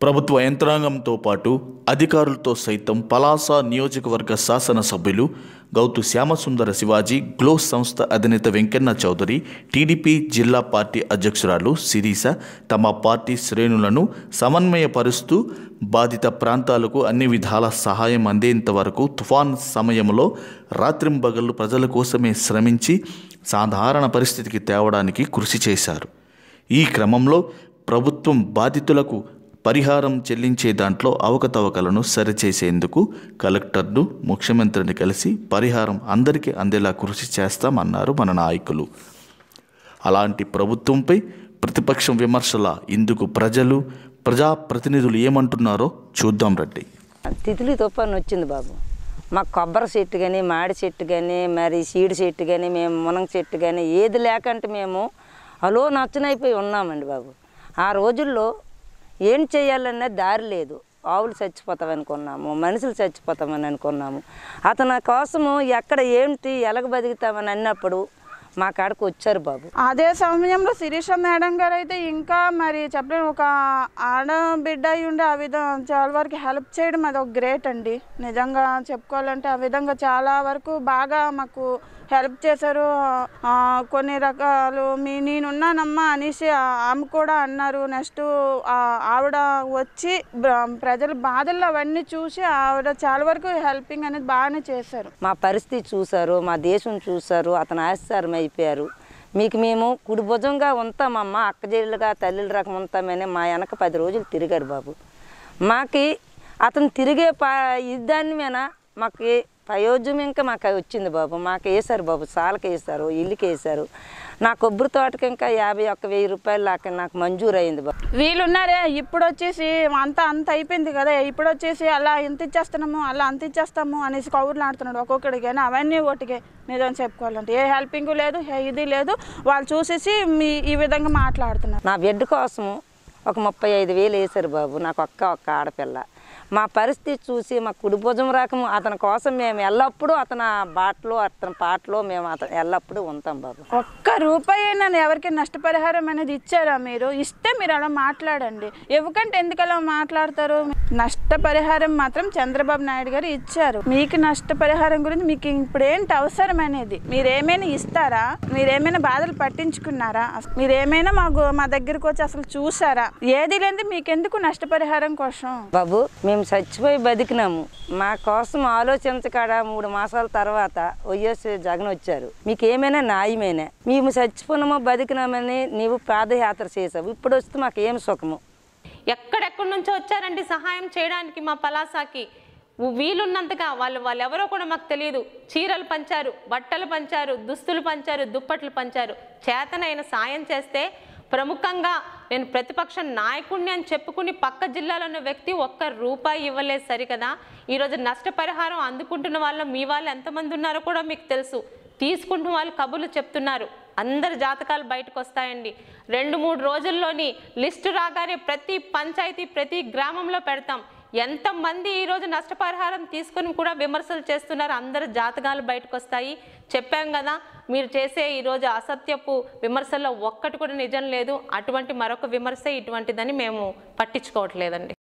ప్రభుత్వ యంత్రాంగంతో పాటు అధికారులతో సైతం పలాస నియోజకవర్గ శాసనసభ్యులు గౌతు శ్యామసుందర శివాజీ గ్లో సంస్థ అధినేత వెంకన్న చౌదరి, టీడీపీ జిల్లా పార్టీ అధ్యక్షురాలు శిరీష తమ పార్టీ శ్రేణులను సమన్వయపరుస్తూ బాధిత ప్రాంతాలకు అన్ని విధాల సహాయం అందేంత వరకు తుఫాన్ సమయంలో రాత్రింబగళ్ళు ప్రజల కోసమే శ్రమించి సాధారణ పరిస్థితికి తేవడానికి కృషి చేశారు. ఈ క్రమంలో ప్రభుత్వం బాధితులకు పరిహారం చెల్లించే దాంట్లో అవకతవకలను సరిచేసేందుకు కలెక్టర్ను, ముఖ్యమంత్రిని కలిసి పరిహారం అందరికీ అందేలా కృషి చేస్తామన్నారు మన నాయకులు. అలాంటి ప్రభుత్వంపై ప్రతిపక్షం విమర్శల ఇందుకు ప్రజాప్రతినిధులు ఏమంటున్నారో చూద్దాం రండి. తిత్లీ తుఫాను వచ్చింది బాబు. మాకు కొబ్బరి చెట్టు కానీ, మాడి చెట్టు కానీ, మరి సీడు చెట్టు కానీ, మేము మునగ చెట్టు కానీ ఏది లేకంటే మేము అలో నచ్చనైపోయి ఉన్నామండి బాబు. ఆ రోజుల్లో ఏం చేయాలనే దారి లేదు. ఆవులు చచ్చిపోతామనుకున్నాము, మనుషులు చచ్చిపోతామని అనుకున్నాము. అతని కోసము ఎక్కడ ఏంటి ఎలాగ బతుకుతామని అన్నప్పుడు మా కాడకు వచ్చారు బాబు. అదే సమయంలో శిరీష మేడం గారు అయితే ఇంకా మరి చెప్పలేను, ఒక ఆడబిడ్డ అయి ఉండి ఆ విధంగా చాలా వరకు హెల్ప్ చేయడం అది ఒక గ్రేట్ అండి. నిజంగా చెప్పుకోవాలంటే ఆ విధంగా చాలా వరకు బాగా మాకు హెల్ప్ చేశారు. కొన్ని రకాలు నేనున్నానమ్మా అనేసి ఆమె కూడా అన్నారు. నెక్స్ట్ ఆవిడ వచ్చి ప్రజల బాధల్లో అవన్నీ చూసి ఆవిడ చాలా వరకు హెల్పింగ్ అనేది బాగానే చేశారు. మా పరిస్థితి చూశారు, మా దేశం చూశారు, అతను ఆశ్చర్యం అయిపోయారు. మీకు మేము కుడి భుజంగా ఉంటామమ్మా, అక్కజల్లుగా తల్లిల రకం ఉంటామని మా వెనక 10 రోజులు తిరిగారు బాబు. మాకి అతను తిరిగే దాని మీద మాకు ప్రయోజనం ఇంకా మాకు వచ్చింది బాబు. మాకు వేశారు బాబు, సాలకి వేశారు, ఇల్లుకి వేశారు. నా కొబ్బరి తోటకి ఇంకా 51,000 రూపాయలు నాకు మంజూరు అయింది బాబు. వీళ్ళు ఉన్నారే ఇప్పుడు వచ్చేసి అంత అయిపోయింది కదా, ఇప్పుడు వచ్చేసి అలా ఇంత ఇచ్చేస్తున్నాము, అలా అంత ఇచ్చేస్తాము అనేసి కౌరులు ఆడుతున్నాడు ఒక్కొక్కడికి. కానీ అవన్నీ ఒకటికే నిజం చెప్పుకోవాలంటే ఏ హెల్పింగ్ లేదు, ఇది లేదు. వాళ్ళు చూసేసి ఈ విధంగా మాట్లాడుతున్నారు. నా బిడ్డ కోసము ఒక 35,000 వేశారు బాబు. నాకు ఒక్క ఆడపిల్ల. మా పరిస్థితి చూసి మా కుడి భుజం రకము అతని కోసం మేము ఎల్లప్పుడూ అతని బాటలో అతని పాటలో మేము ఎల్లప్పుడూ ఉంటాం బాబు. ఒక్క రూపాయి అయినా ఎవరికి నష్టపరిహారం అనేది ఇచ్చారా? మీరు ఇస్తే మీరు అలా మాట్లాడండి. ఎవరికంటే ఎందుకు అలా మాట్లాడతారు? నష్టపరిహారం మాత్రం చంద్రబాబు నాయుడు గారు ఇచ్చారు. మీకు నష్టపరిహారం గురించి మీకు ఇప్పుడు ఏంటి అవసరం అనేది? మీరేమైనా ఇస్తారా? మీరేమైనా బాధలు పట్టించుకున్నారా? మీరేమైనా మా దగ్గరకు వచ్చి అసలు చూసారా? ఏది లేదు. మీకెందుకు నష్టపరిహారం కోసం బాబు? మేము చచ్చిపోయి బతికినాము. మా కోసం ఆలోచించకాడ 3 మాసాల తర్వాత వైఎస్ జగన్ వచ్చారు. మీకు ఏమైనా న్యాయమేనా? మేము చచ్చిపోయినామో బతికినామని నీవు పాదయాత్ర చేసావు, ఇప్పుడు వస్తే మాకు ఏం సుఖము? ఎక్కడెక్కడి నుంచో వచ్చారండి సహాయం చేయడానికి మా పలాసాకి. వీలున్నంతగా వాళ్ళు ఎవరో కూడా మాకు తెలియదు. చీరలు పంచారు, బట్టలు పంచారు, దుస్తులు పంచారు, దుప్పట్లు పంచారు. చేతనైన సాయం చేస్తే ప్రముఖంగా నేను ప్రతిపక్ష నాయకుడిని అని చెప్పుకుని పక్క జిల్లాలో ఉన్న వ్యక్తి ₹1 ఇవ్వలేదు సరికదా. ఈరోజు నష్టపరిహారం అందుకుంటున్న వాళ్ళు మీ వాళ్ళు ఎంతమంది ఉన్నారో కూడా మీకు తెలుసు. తీసుకుంటున్న వాళ్ళు కబుర్లు చెప్తున్నారు. అందరి జాతకాలు బయటకు వస్తాయండి. 2-3 రోజుల్లోని లిస్టు రాగానే ప్రతి పంచాయతీ ప్రతి గ్రామంలో పెడతాం. ఎంతమంది ఈరోజు నష్టపరిహారం తీసుకుని కూడా విమర్శలు చేస్తున్నారు. అందరి జాతకాలు బయటకు వస్తాయి. చెప్పాం కదా, మీరు చేసే ఈరోజు అసత్యపు విమర్శల్లో ఒక్కటి కూడా నిజం లేదు. అటువంటి మరొక విమర్శ ఇటువంటిదని మేము పట్టించుకోవట్లేదండి.